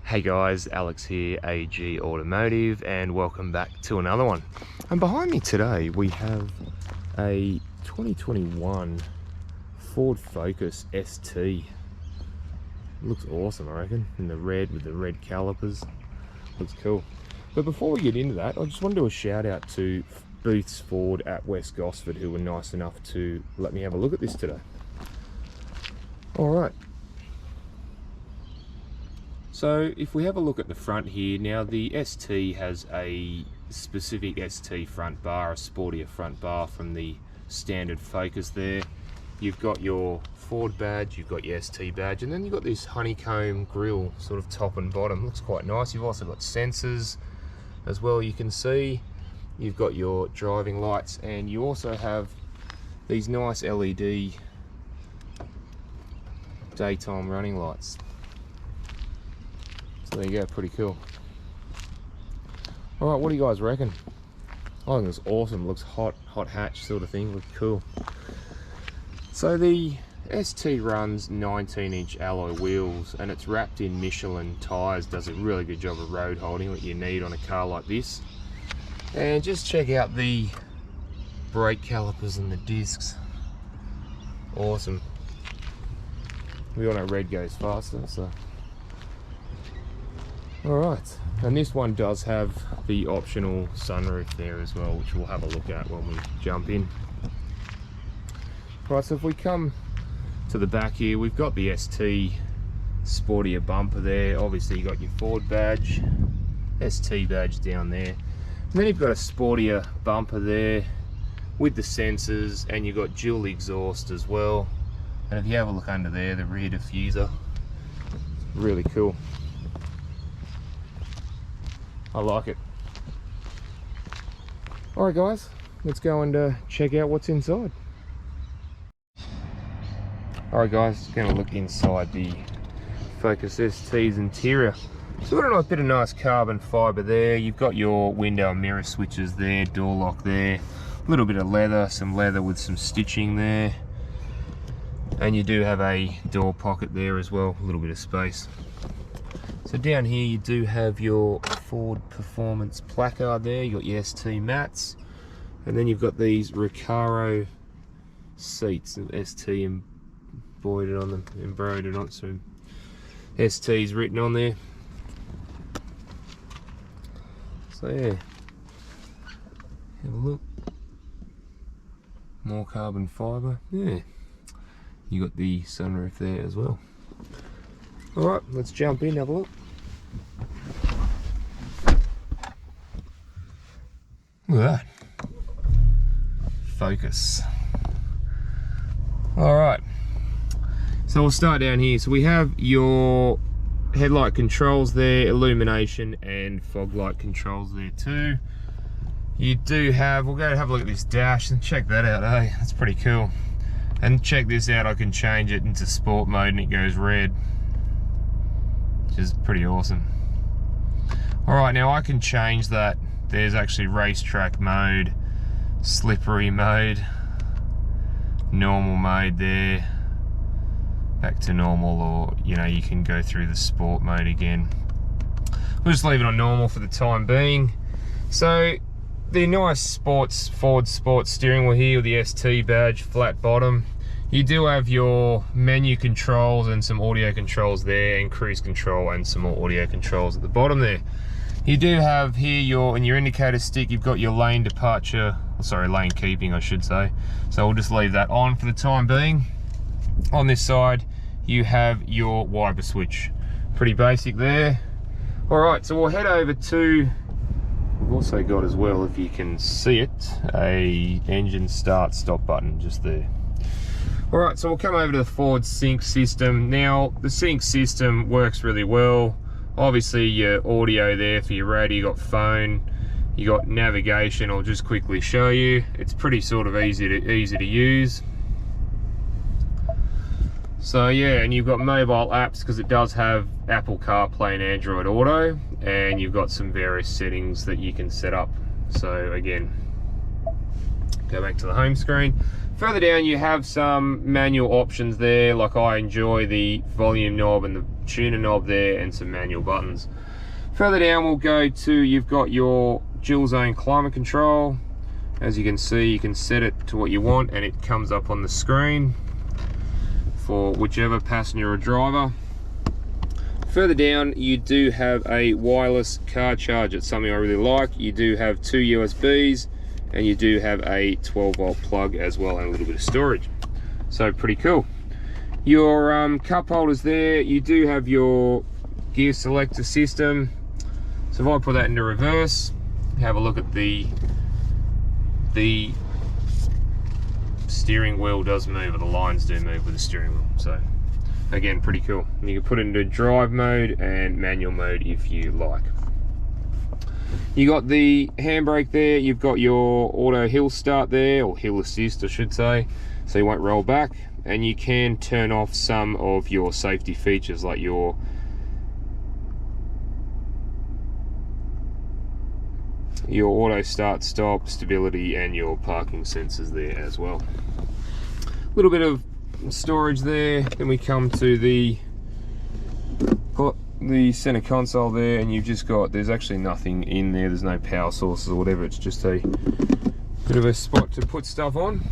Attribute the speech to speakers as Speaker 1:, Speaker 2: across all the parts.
Speaker 1: Hey guys, Alex here, AG Automotive, and welcome back to another one. And behind me today we have a 2021 Ford Focus ST. Looks awesome, I reckon, in the red with the red calipers. Looks cool. But before we get into that, I just want to do a shout out to Booths Ford at West Gosford, who were nice enough to let me have a look at this today. Alright. So if we have a look at the front here, now the ST has a specific ST front bar, a sportier front bar from the standard Focus there. You've got your Ford badge, you've got your ST badge, and then you've got this honeycomb grille sort of top and bottom. Looks quite nice. You've also got sensors as well, you can see. You've got your driving lights, and you also have these nice LED daytime running lights. There you go, pretty cool. Alright, what do you guys reckon? I think it's awesome. Looks hot hatch sort of thing. Looks cool. So the ST runs 19-inch alloy wheels, and it's wrapped in Michelin tyres. Does a really good job of road holding, what you need on a car like this. And just check out the brake calipers and the discs. Awesome. We all know red goes faster, so. Alright, and this one does have the optional sunroof there as well, which we'll have a look at when we jump in. Right, so if we come to the back here, we've got the ST sportier bumper there. Obviously you've got your Ford badge, ST badge down there. And then you've got a sportier bumper there with the sensors, and you've got dual exhaust as well. And if you have a look under there, the rear diffuser, really cool. I like it. Alright guys, let's go and check out what's inside. Alright guys, going to look inside the Focus ST's interior. So we've got a bit of nice carbon fibre there. You've got your window and mirror switches there, door lock there. A little bit of leather, some leather with some stitching there. And you do have a door pocket there as well, a little bit of space. So down here you do have your Ford Performance placard there, you got your ST mats, and then you've got these Recaro seats, ST embroidered on them, so ST's written on there. So yeah, have a look. More carbon fibre, yeah. You got the sunroof there as well. Alright, let's jump in, have a look. Look at that. Focus. Alright. So we'll start down here. So we have your headlight controls there, illumination and fog light controls there too. You do have, we'll go have a look at this dash and check that out, eh? That's pretty cool. And check this out, I can change it into sport mode and it goes red, which is pretty awesome. Alright, now I can change that. There's actually racetrack mode, slippery mode, normal mode there, back to normal, or you know, you can go through the sport mode again. We'll just leave it on normal for the time being. So the nice Ford Sports steering wheel here with the ST badge, flat bottom. You do have your menu controls and some audio controls there, and cruise control and some more audio controls at the bottom there. You do have here in your indicator stick, you've got your lane departure, sorry, lane keeping I should say. So we'll just leave that on for the time being. On this side, you have your wiper switch. Pretty basic there. All right, so we'll head over to we've also got as well, if you can see it, a engine start stop button just there. All right, so we'll come over to the Ford sync system. Now, the sync system works really well. Obviously, your audio there for your radio, you got phone, you got navigation. I'll just quickly show you. It's pretty sort of easy to use. So yeah, and you've got mobile apps because it does have Apple CarPlay and Android Auto, and you've got some various settings that you can set up. So again, go back to the home screen. Further down you have some manual options there, like I enjoy the volume knob and the tuner knob there, and some manual buttons. Further down we'll go to, you've got your dual zone climate control. As you can see, you can set it to what you want and it comes up on the screen for whichever passenger or driver. Further down you do have a wireless car charge. It's something I really like. You do have 2 USBs and you do have a 12-volt plug as well, and a little bit of storage. So pretty cool. Your cup holders there, you do have your gear selector system. So if I put that into reverse, have a look at the steering wheel does move, or the lines do move with the steering wheel. So again, pretty cool. And you can put it into drive mode and manual mode if you like. You got the handbrake there, you've got your auto hill start there, or hill assist I should say, so you won't roll back. And you can turn off some of your safety features like your auto start stop, stability, and your parking sensors there as well. A little bit of storage there. Then we come to the center console there, and you've just got, there's actually nothing in there, there's no power sources or whatever, it's just a bit of a spot to put stuff on.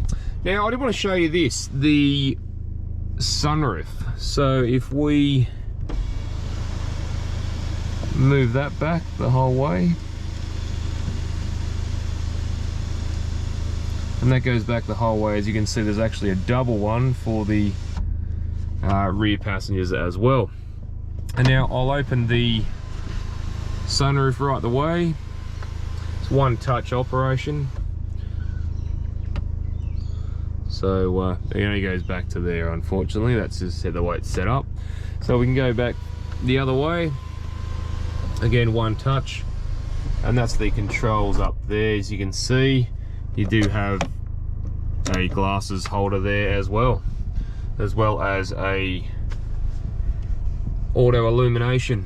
Speaker 1: Now I did want to show you this, the sunroof. So if we move that back the whole way, and that goes back the whole way, as you can see there's actually a double one for the rear passengers as well. And now I'll open the sunroof right the way. It's one touch operation. So it only goes back to there, unfortunately. That's just the way it's set up. So we can go back the other way. Again, one touch. And that's the controls up there. As you can see, you do have a glasses holder there as well as a auto illumination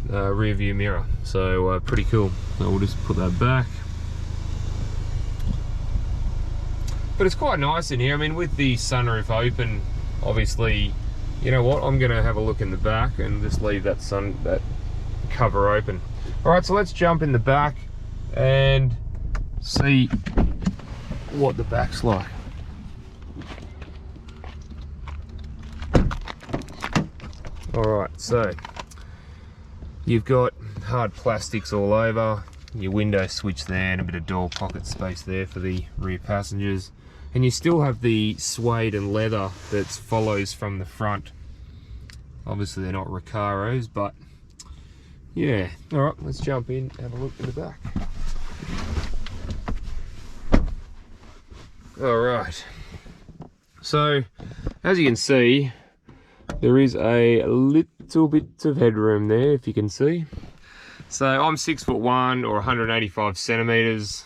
Speaker 1: rear view mirror. So pretty cool. So we'll just put that back. But it's quite nice in here. I mean, with the sunroof open, obviously, you know what, I'm gonna have a look in the back and just leave that cover open. All right, so let's jump in the back and see what the back's like. All right, so you've got hard plastics all over, your window switch there, and a bit of door pocket space there for the rear passengers. And you still have the suede and leather that follows from the front. Obviously they're not Recaros, but yeah. All right, let's jump in, have a look in the back. All right, so as you can see, there is a little bit of headroom there, if you can see. So I'm 6'1" or 185 centimeters.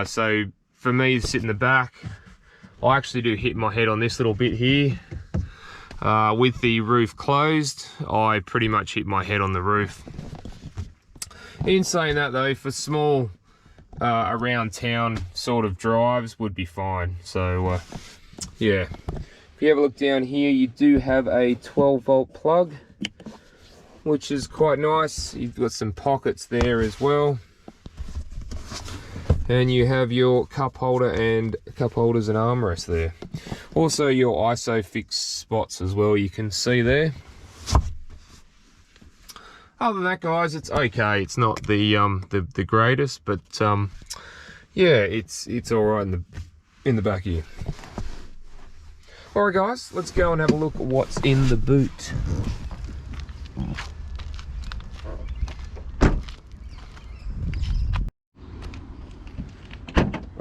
Speaker 1: So for me to sit in the back, I actually do hit my head on this little bit here. With the roof closed, I pretty much hit my head on the roof. In saying that though, for small around town sort of drives would be fine. So yeah, if you have a look down here, you do have a 12-volt plug, which is quite nice. You've got some pockets there as well, and you have your cup holder and cup holders and armrest there. Also your ISOFIX spots as well, you can see there. Other than that, guys, it's okay. It's not the greatest, but yeah, it's all right in the back here. All right, guys, let's go and have a look at what's in the boot.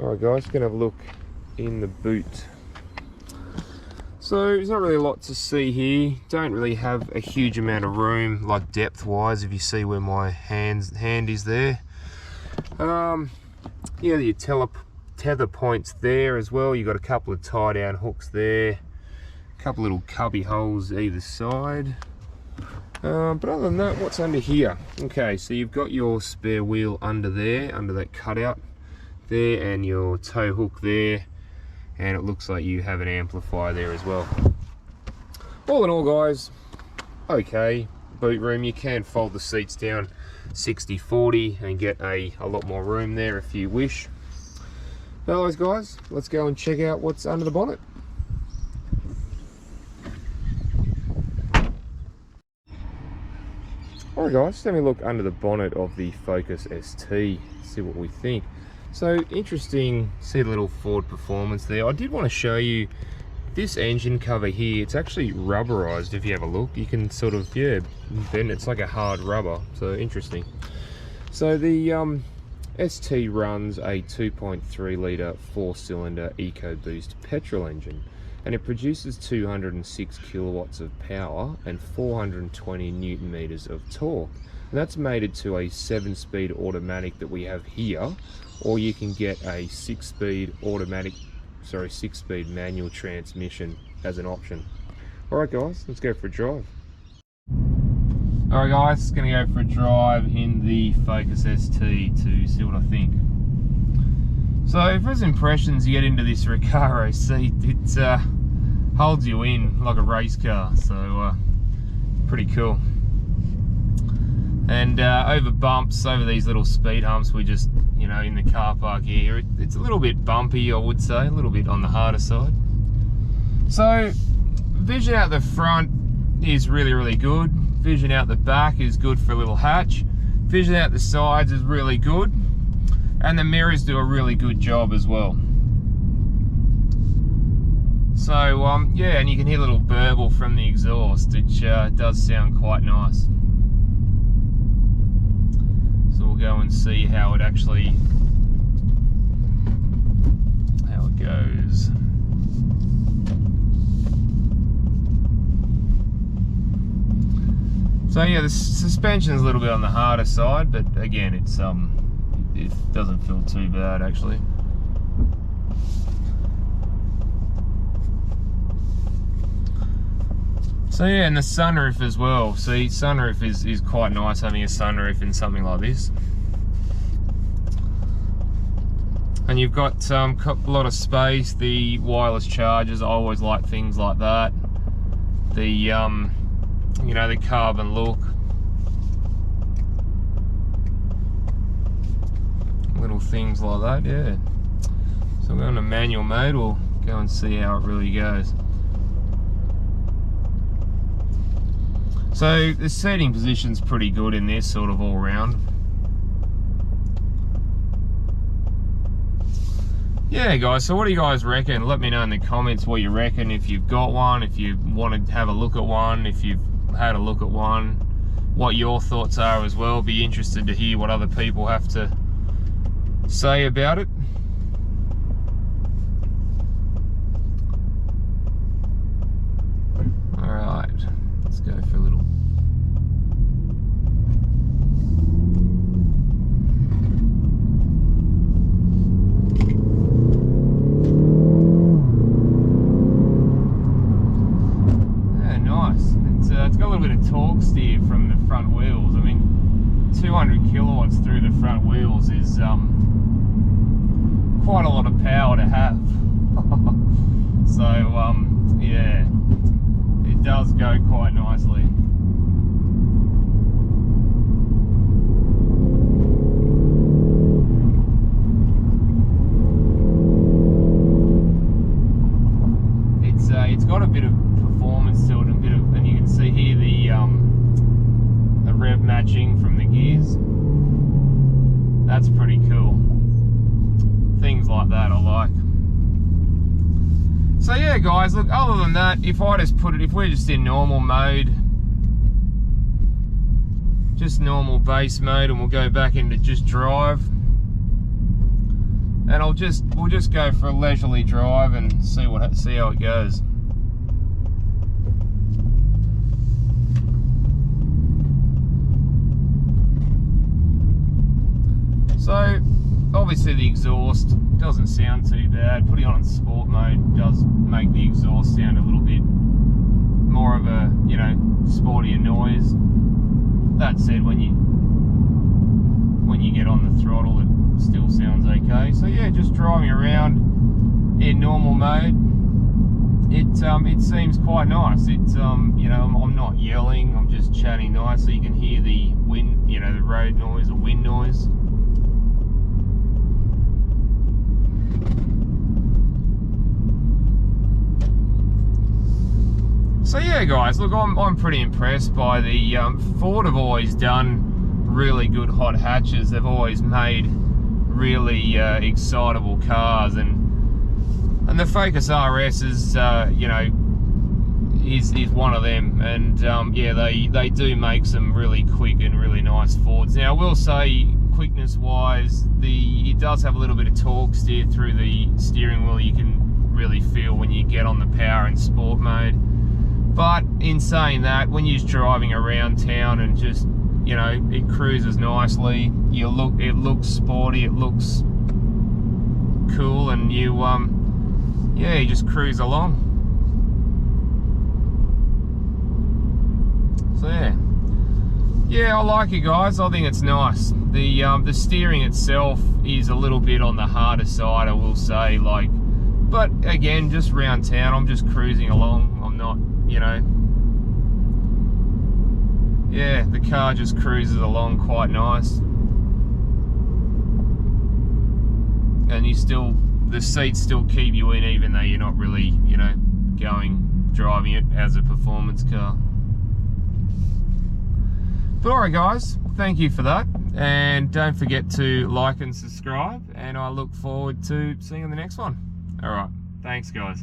Speaker 1: Alright guys, gonna have a look in the boot. So there's not really a lot to see here. Don't really have a huge amount of room, like depth wise, if you see where my hand is there. Yeah, your tether points there as well. You've got a couple of tie down hooks there, a couple little cubby holes either side. But other than that, what's under here? Okay, so you've got your spare wheel under there, under that cutout there, and your tow hook there. And it looks like you have an amplifier there as well. All in all guys, okay boot room. You can fold the seats down 60-40 and get a lot more room there if you wish. But otherwise guys, let's go and check out what's under the bonnet. Alright guys, let me look under the bonnet of the Focus ST, see what we think. So interesting, see the little Ford Performance there. I did want to show you this engine cover here. It's actually rubberized. If you have a look, you can sort of, yeah, bend. It's like a hard rubber, so interesting. So the ST runs a 2.3 litre 4-cylinder EcoBoost petrol engine, and it produces 206 kilowatts of power and 420 newton meters of torque. And that's mated to a 7-speed automatic that we have here, or you can get a 6-speed manual transmission as an option. Alright guys, let's go for a drive. Alright guys, gonna go for a drive in the Focus ST to see what I think. So first impressions, you get into this Recaro seat, it holds you in like a race car, so pretty cool. And over bumps, over these little speed humps, we just, you know, in the car park here, it's a little bit bumpy, I would say, a little bit on the harder side. So vision out the front is really good. Vision out the back is good for a little hatch. Vision out the sides is really good, and the mirrors do a really good job as well. So yeah, and you can hear a little burble from the exhaust, which does sound quite nice. So we'll go and see how it goes. So yeah, the suspension's a little bit on the harder side, but again, it doesn't feel too bad actually. So yeah, and the sunroof as well. See, sunroof is quite nice, having a sunroof in something like this. And you've got a lot of space. The wireless chargers, I always like things like that. The you know, the carbon look. Little things like that, yeah. So we're going to manual mode, we'll go and see how it really goes. So the seating position's pretty good in this, sort of all round. Yeah guys, so what do you guys reckon? Let me know in the comments what you reckon, if you've got one, if you want to have a look at one, if you've had a look at one, what your thoughts are as well. Be interested to hear what other people have to say about it. Alright, let's go for a little. It's got a little bit of torque steer from the front wheels. I mean, 200 kilowatts through the front wheels is quite a lot of power to have. So yeah, it does go quite nicely. It's got a bit of performance to it, and you can see here the rev matching from the gears. That's pretty cool. Things like that I like. So yeah guys, look, other than that, if we're just in normal mode, just normal base mode, and we'll go back into just drive. and we'll just go for a leisurely drive and see how it goes. So obviously the exhaust doesn't sound too bad. Putting on sport mode does make the exhaust sound a little bit more of a, you know, sportier noise. That said, when you get on the throttle, it still sounds okay. So yeah, just driving around in normal mode, it seems quite nice. You know, I'm not yelling, I'm just chatting nice, so you can hear the wind, you know, the road noise or wind noise. So yeah, guys, look, I'm pretty impressed by the Ford. Have always done really good hot hatches. They've always made really excitable cars, and the Focus RS is you know, is one of them. And yeah, they do make some really quick and really nice Fords. Now I will say, quickness wise, it does have a little bit of torque steered through the steering wheel. You can really feel when you get on the power and sport mode. But in saying that, when you're driving around town and just, you know, it cruises nicely, it looks sporty, it looks cool, and yeah, you just cruise along. So yeah, I like it, guys. I think it's nice. The steering itself is a little bit on the harder side, I will say, like, but again, just around town, I'm just cruising along. I'm not, you know, yeah, the car just cruises along quite nice, and the seats still keep you in, even though you're not really, you know, driving it as a performance car. But alright, guys, thank you for that, and don't forget to like and subscribe, and I look forward to seeing you in the next one. Alright, thanks, guys.